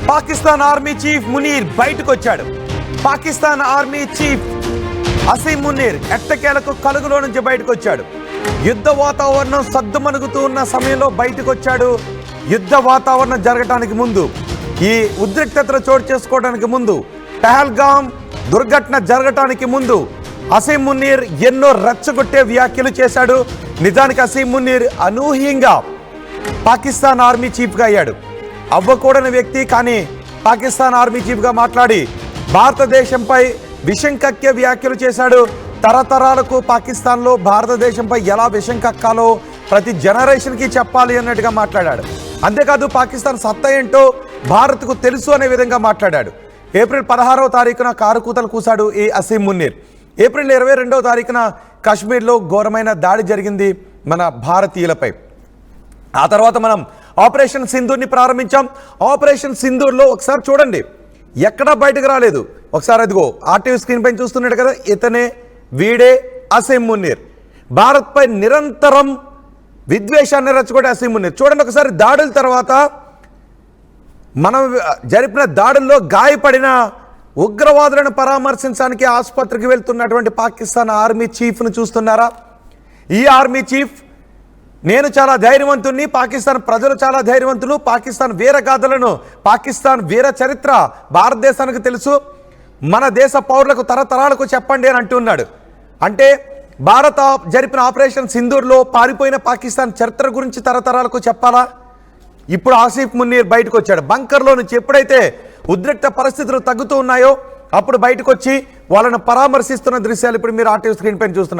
Pakistan army chief Munir బయటకు వచ్చాడు. Pakistan army chief Asim Munir ఎట్టకేలకు కలుగులో నుంచి బయటకు వచ్చాడు. యుద్ధ వాతావరణం సద్దుమణుగుతూ ఉన్న సమయంలో బయటకు వచ్చాడు. యుద్ధ వాతావరణం జరగటానికి ముందు, ఈ ఉద్రిక్తతలు చోటు చేసుకోవడానికి ముందు, పహల్గామ్ దుర్ఘటన జరగటానికి ముందు అసీం మునీర్ ఎన్నో రెచ్చగొట్టే వ్యాఖ్యలు చేశాడు. నిజానికి అసీం మునీర్ అనూహ్యంగా పాకిస్తాన్ ఆర్మీ చీఫ్గా అయ్యాడు. అవ్వకూడని వ్యక్తి, కానీ పాకిస్తాన్ ఆర్మీ చీఫ్గా మాట్లాడి భారతదేశంపై విషం కక్కే వ్యాఖ్యలు చేశాడు. తరతరాలకు పాకిస్తాన్లో భారతదేశంపై ఎలా విషం కక్కాలో ప్రతి జనరేషన్కి చెప్పాలి అన్నట్టుగా మాట్లాడాడు. అంతేకాదు పాకిస్తాన్ సత్తా ఏంటో భారత్కు తెలుసు అనే విధంగా మాట్లాడాడు. ఏప్రిల్ 16వ తారీఖున కారు కూతలు కూశాడు ఈ అసీం మునీర్. ఏప్రిల్ 22వ తారీఖున కాశ్మీర్లో ఘోరమైన దాడి జరిగింది మన భారతీయులపై. ఆ తర్వాత మనం ఆపరేషన్ సింధూర్ని ప్రారంభించాం. ఆపరేషన్ సింధూర్లో ఒకసారి చూడండి, ఎక్కడా బయటకు రాలేదు. ఒకసారి అదిగో ఆర్టీవీ స్క్రీన్ పైన చూస్తున్నాడు కదా, ఇతనే వీడే అసీం మునీర్. భారత్పై నిరంతరం విద్వేషాన్ని రెచ్చగొట్టే అసీం మునీర్. చూడండి ఒకసారి, దాడుల తర్వాత మనం జరిపిన దాడుల్లో గాయపడిన ఉగ్రవాదులను పరామర్శించడానికి ఆసుపత్రికి వెళ్తున్నటువంటి పాకిస్తాన్ ఆర్మీ చీఫ్ను చూస్తున్నారా? ఈ ఆర్మీ చీఫ్, నేను చాలా ధైర్యవంతుణ్ణి, పాకిస్తాన్ ప్రజలు చాలా ధైర్యవంతులు, పాకిస్తాన్ వీరగాథలను, పాకిస్తాన్ వీర చరిత్ర భారతదేశానికి తెలుసు, మన దేశ పౌరులకు తరతరాలకు చెప్పండి అని అంటున్నాడు. అంటే భారత జరిపిన ఆపరేషన్ సింధూర్లో పారిపోయిన పాకిస్తాన్ చరిత్ర గురించి తరతరాలకు చెప్పాలా? ఇప్పుడు ఆసిఫ్ మునీర్ బయటకు వచ్చాడు. బంకర్లో నుంచి ఎప్పుడైతే ఉద్రిక్త పరిస్థితులు తగ్గుతూ ఉన్నాయో అప్పుడు బయటకు వచ్చి వాళ్ళను పరామర్శిస్తున్న దృశ్యాలు ఇప్పుడు మీరు ఆర్టీవీ స్క్రీన్ పైన చూస్తున్నారు.